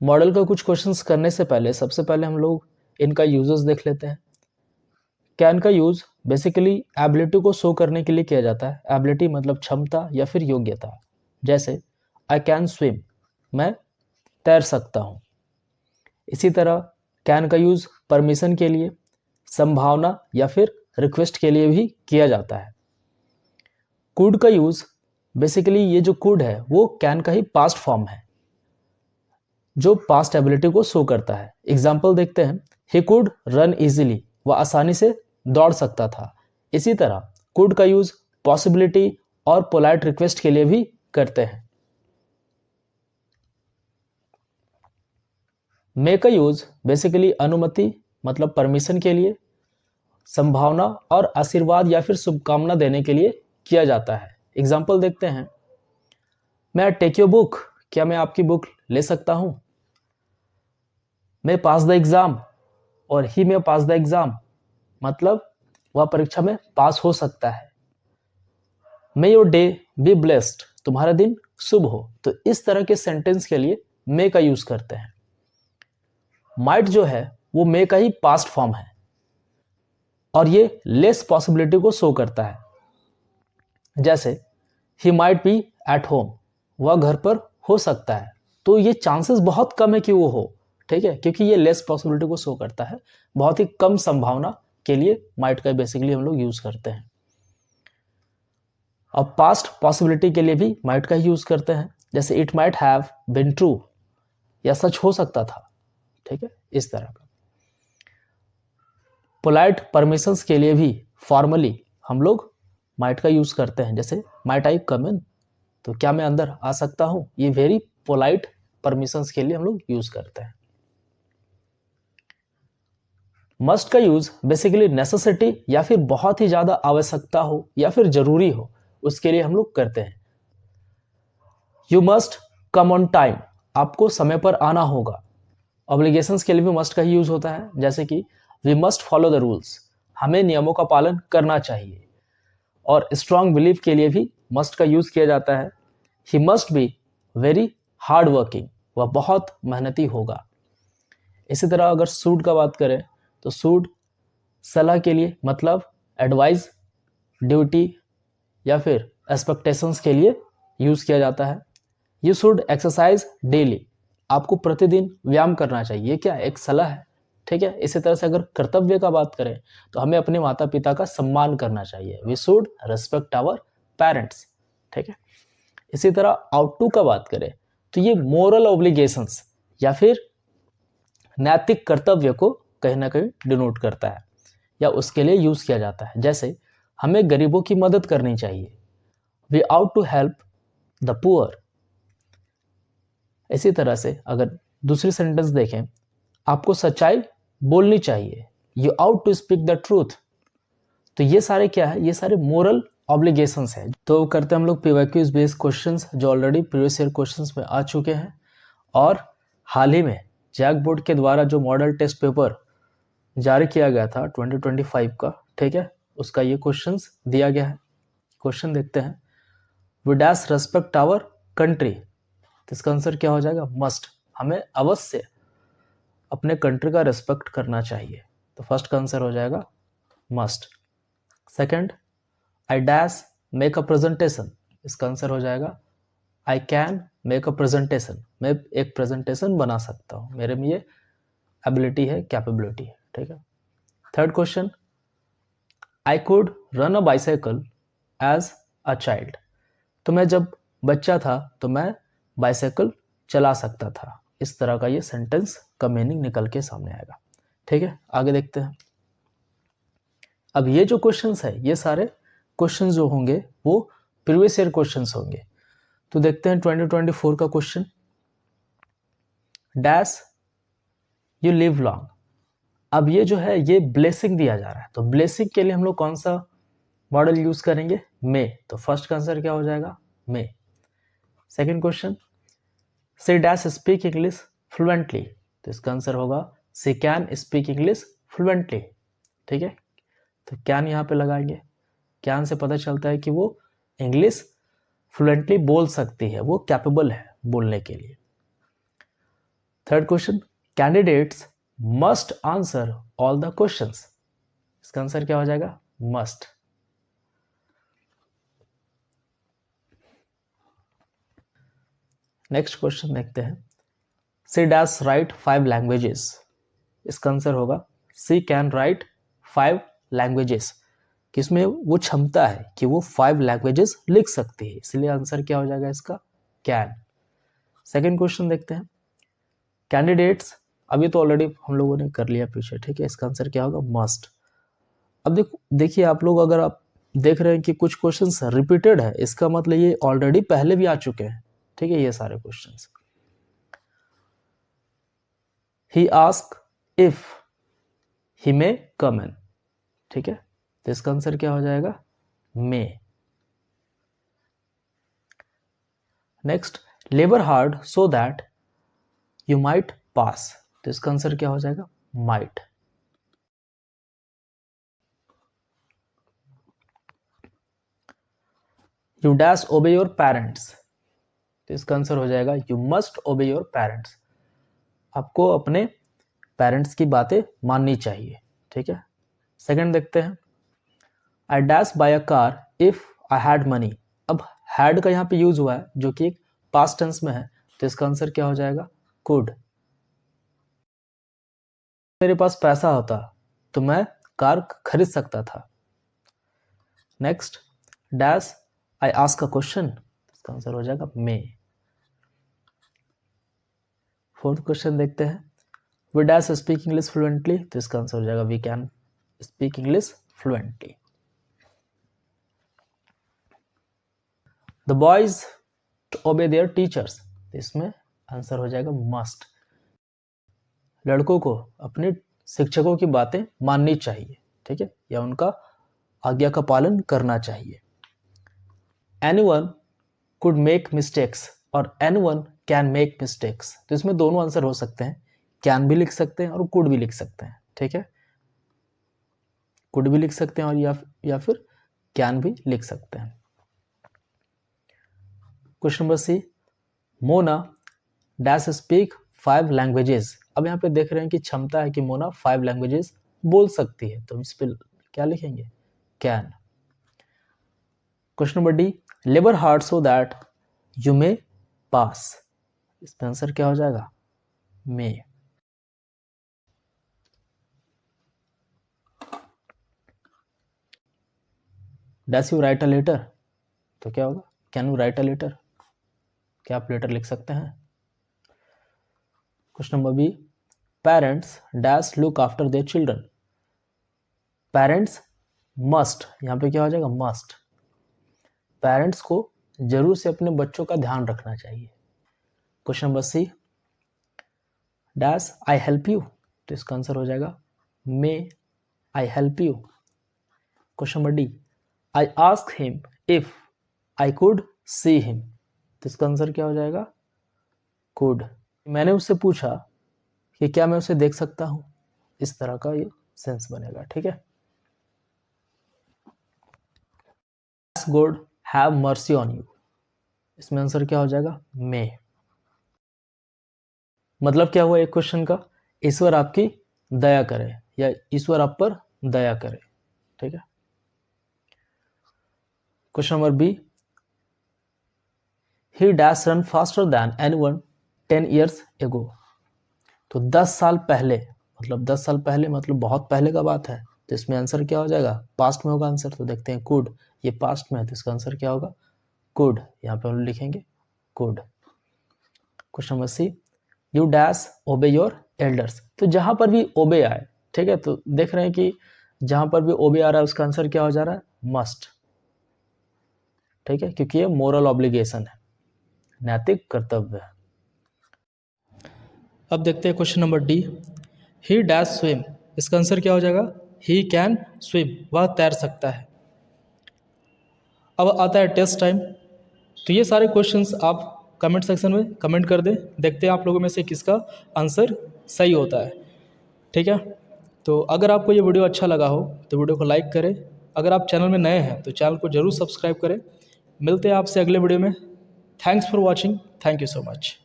Model का कुछ questions करने से पहले सबसे पहले हम लोग इनका यूजेस देख लेते हैं। कैन का यूज बेसिकली एबिलिटी को शो करने के लिए किया जाता है। एबिलिटी मतलब क्षमता या फिर योग्यता। जैसे आई कैन स्विम, मैं तैर सकता हूँ। इसी तरह कैन का यूज परमिशन के लिए, संभावना या फिर रिक्वेस्ट के लिए भी किया जाता है। कुड का यूज बेसिकली ये जो कुड है वो कैन का ही पास्ट फॉर्म है जो पास्ट एबिलिटी को शो करता है। एग्जाम्पल देखते हैं, ही कुड रन इजीली, वह आसानी से दौड़ सकता था। इसी तरह कुड का यूज पॉसिबिलिटी और पोलाइट रिक्वेस्ट के लिए भी करते हैं। मे का यूज बेसिकली अनुमति मतलब परमिशन के लिए, संभावना और आशीर्वाद या फिर शुभकामना देने के लिए किया जाता है। एग्जाम्पल देखते हैं, मैं टेक योर बुक, क्या मैं आपकी बुक ले सकता हूं। मैं पास द एग्जाम और ही में पास द एग्जाम मतलब वह परीक्षा में पास हो सकता है। मे योर डे बी ब्लेस्ड, तुम्हारा दिन शुभ हो। तो इस तरह के सेंटेंस के लिए मे का यूज करते हैं। माइट जो है वो मे का ही पास्ट फॉर्म है और ये लेस पॉसिबिलिटी को शो करता है। जैसे he might be at home, वह घर पर हो सकता है। तो ये चांसेस बहुत कम है कि वो हो, ठीक है, क्योंकि ये लेस पॉसिबिलिटी को शो करता है। बहुत ही कम संभावना के लिए माइट का बेसिकली हम लोग यूज करते हैं। अब पास्ट पॉसिबिलिटी के लिए भी माइट का ही यूज करते हैं। जैसे it might have been true, या सच हो सकता था, ठीक है, इस तरह का। पोलाइट परमिशंस के लिए भी फॉर्मली हम लोग माइट का यूज करते हैं। जैसे माइट आई कम इन, तो क्या मैं अंदर आ सकता हूं। ये वेरी पोलाइट परमिशंस के लिए हम लोग यूज करते हैं। मस्ट का यूज बेसिकली नेसेसिटी या फिर बहुत ही ज्यादा आवश्यकता हो या फिर जरूरी हो उसके लिए हम लोग करते हैं। You must come on time, आपको समय पर आना होगा। ऑब्लिगेशंस के लिए भी मस्ट का ही यूज होता है। जैसे कि we must follow the rules, हमें नियमों का पालन करना चाहिए। और स्ट्रॉन्ग बिलीफ के लिए भी मस्ट का यूज किया जाता है। He must be very hard working, वह बहुत मेहनती होगा। इसी तरह अगर सूड का बात करें तो सूड सलाह के लिए मतलब एडवाइस, ड्यूटी या फिर एक्सपेक्टेशंस के लिए यूज किया जाता है। यू शुड एक्सरसाइज डेली, आपको प्रतिदिन व्यायाम करना चाहिए। ये क्या एक सलाह है, ठीक है। इसी तरह से अगर कर्तव्य का बात करें तो हमें अपने माता पिता का सम्मान करना चाहिए। We should respect our parents, ठीक है। इसी तरह आउट टू का बात करें तो ये मोरल ऑब्लिगेशंस या फिर नैतिक कर्तव्य को कहीं ना कहीं डिनोट करता है या उसके लिए यूज किया जाता है। जैसे हमें गरीबों की मदद करनी चाहिए, we ought to help the poor. इसी तरह से अगर दूसरी सेंटेंस देखें, आपको सच्चाई बोलनी चाहिए, you ought to speak the truth. तो ये सारे क्या है, ये सारे मोरल ऑब्लिगेशंस है। तो करते हम लोग पीवाईक्यूज बेस्ड क्वेश्चंस जो ऑलरेडी प्रीवियस ईयर क्वेश्चंस में आ चुके हैं और हाल ही में जैक बोर्ड के द्वारा जो मॉडल टेस्ट पेपर जारी किया गया था 2025 का, ठीक है, उसका ये क्वेश्चंस दिया गया है। क्वेश्चन देखते हैं, we dash respect our country. तो इसका आंसर क्या हो जाएगा, मस्ट। हमें अवश्य अपने कंट्री का रेस्पेक्ट करना चाहिए। तो फर्स्ट का आंसर हो जाएगा must. Second, I dash make a presentation. इसका आंसर हो जाएगा I can make a presentation. मैं एक प्रेजेंटेशन बना सकता हूँ, मेरे में ये एबिलिटी है, कैपेबिलिटी है, ठीक है। Third question, I could run a bicycle as a child. तो मैं जब बच्चा था तो मैं बाइसाइकिल चला सकता था। इस तरह का ये सेंटेंस का मीनिंग निकल के सामने आएगा, ठीक है। आगे देखते हैं। अब ये जो क्वेश्चंस है ये सारे क्वेश्चंस जो होंगे वो प्रीवियस ईयर क्वेश्चंस होंगे। तो देखते हैं 2024 का question, dash you live long. अब ये जो है ये ब्लेसिंग दिया जा रहा है, तो ब्लेसिंग के लिए हम लोग कौन सा मॉडल यूज करेंगे, मे। तो फर्स्ट का आंसर क्या हो जाएगा, may. Second question, she dash speak English fluently. तो इसका आंसर होगा she can speak English fluently, ठीक है। तो कैन यहाँ पे लगाएंगे, कैन से पता चलता है कि वो इंग्लिश फ्लुएंटली बोल सकती है, वो कैपेबल है बोलने के लिए। Third question, candidates must answer all the questions. इसका आंसर क्या हो जाएगा? मस्ट। नेक्स्ट क्वेश्चन देखते हैं, सी डैश राइट 5 लैंग्वेजेस। इसका आंसर होगा सी कैन राइट 5 लैंग्वेजेस। किसमें वो क्षमता है कि वो 5 लैंग्वेजेस लिख सकती है, इसलिए आंसर क्या हो जाएगा इसका? कैन। सेकेंड क्वेश्चन देखते हैं, कैंडिडेट्स, अभी तो ऑलरेडी हम लोगों ने कर लिया पीछे, ठीक है, इसका आंसर क्या होगा? मस्ट। अब देखिए आप लोग, अगर आप देख रहे हैं कि कुछ क्वेश्चंस रिपीटेड है, इसका मतलब ये ऑलरेडी पहले भी आ चुके हैं, ठीक है, ये सारे questions. He ask if he may come in, ठीक है, तो इसका आंसर क्या हो जाएगा? May. Next, labour hard so that you might pass, तो इसका आंसर क्या हो जाएगा? Might. You dash obey your parents, तो इसका आंसर हो जाएगा you must obey your parents. आपको अपने पेरेंट्स की बातें माननी चाहिए, ठीक है। सेकंड देखते हैं, I dash by a car if I had money. अब हैड का यहाँ पे यूज हुआ है जो कि पास्ट टेंस में है, तो इसका आंसर क्या हो जाएगा? कुड। मेरे पास पैसा होता तो मैं कार खरीद सकता था। Next, dash I ask a question, इसका आंसर हो जाएगा मे। फोर्थ क्वेश्चन देखते हैं, we dash speak English fluently, तो इसका आंसर हो जाएगा we can speak English fluently. The boys obey their teachers, तो इसमें आंसर हो जाएगा मस्ट। लड़कों को अपने शिक्षकों की बातें माननी चाहिए, ठीक है, या उनका आज्ञा का पालन करना चाहिए। एनीवन कुड मेक मिस्टेक्स और एनीवन कैन मेक मिस्टेक्स, तो इसमें दोनों आंसर हो सकते हैं, कैन भी लिख सकते हैं और कुड भी लिख सकते हैं, ठीक है, कुड भी लिख सकते हैं और या फिर कैन भी लिख सकते हैं। Question number C, Mona dash speak 5 languages. अब यहाँ पे देख रहे हैं कि क्षमता है कि मोना 5 लैंग्वेजेस बोल सकती है, तो इस पे क्या लिखेंगे? Can. Question number D, labour hard so that you may pass, इसका आंसर क्या हो जाएगा? May. Dash you write a letter, तो क्या होगा? Can you write a letter, क्या आप लेटर लिख सकते हैं? Question number B, parents dash look after their children. Parents must, यहाँ पे क्या हो जाएगा? मस्ट। पेरेंट्स को जरूर से अपने बच्चों का ध्यान रखना चाहिए। Question number C, dash I help you, तो इसका आंसर हो जाएगा may I help you. Question number D, I ask him if I could see him, तो इसका आंसर क्या हो जाएगा? कुड। मैंने उससे पूछा कि क्या मैं उसे देख सकता हूं, इस तरह का ये सेंस बनेगा, ठीक है। God have mercy on you, इसमें आंसर क्या हो जाएगा? मे। मतलब क्या हुआ एक क्वेश्चन का? ईश्वर आपकी दया करे या ईश्वर आप पर दया करे, ठीक है। Question number B, he dash run faster than anyone 10 years ago, तो 10 साल पहले, मतलब 10 साल पहले मतलब बहुत पहले का बात है, तो इसमें आंसर क्या हो जाएगा? पास्ट में होगा आंसर, तो देखते हैं कुड, ये पास्ट में है तो इसका आंसर क्या होगा? कुड। यहाँ पे हम लिखेंगे could. Question number C, you dash obey your elders, तो जहां पर भी ओबे आए, ठीक है, तो देख रहे हैं कि जहां पर भी ओबे आ रहा है उसका आंसर क्या हो जा रहा है? मस्ट, ठीक है, क्योंकि ये मोरल ऑब्लिगेशन है, नैतिक कर्तव्य है। अब देखते हैं क्वेश्चन नंबर डी, ही डैश स्विम, इसका आंसर क्या हो जाएगा? ही कैन स्विम, वह तैर सकता है। अब आता है टेस्ट टाइम, तो ये सारे क्वेश्चंस आप कमेंट सेक्शन में कमेंट कर दें, देखते हैं आप लोगों में से किसका आंसर सही होता है, ठीक है। तो अगर आपको ये वीडियो अच्छा लगा हो तो वीडियो को लाइक करें, अगर आप चैनल में नए हैं तो चैनल को जरूर सब्सक्राइब करें। मिलते हैं आपसे अगले वीडियो में। Thanks for watching, thank you so much.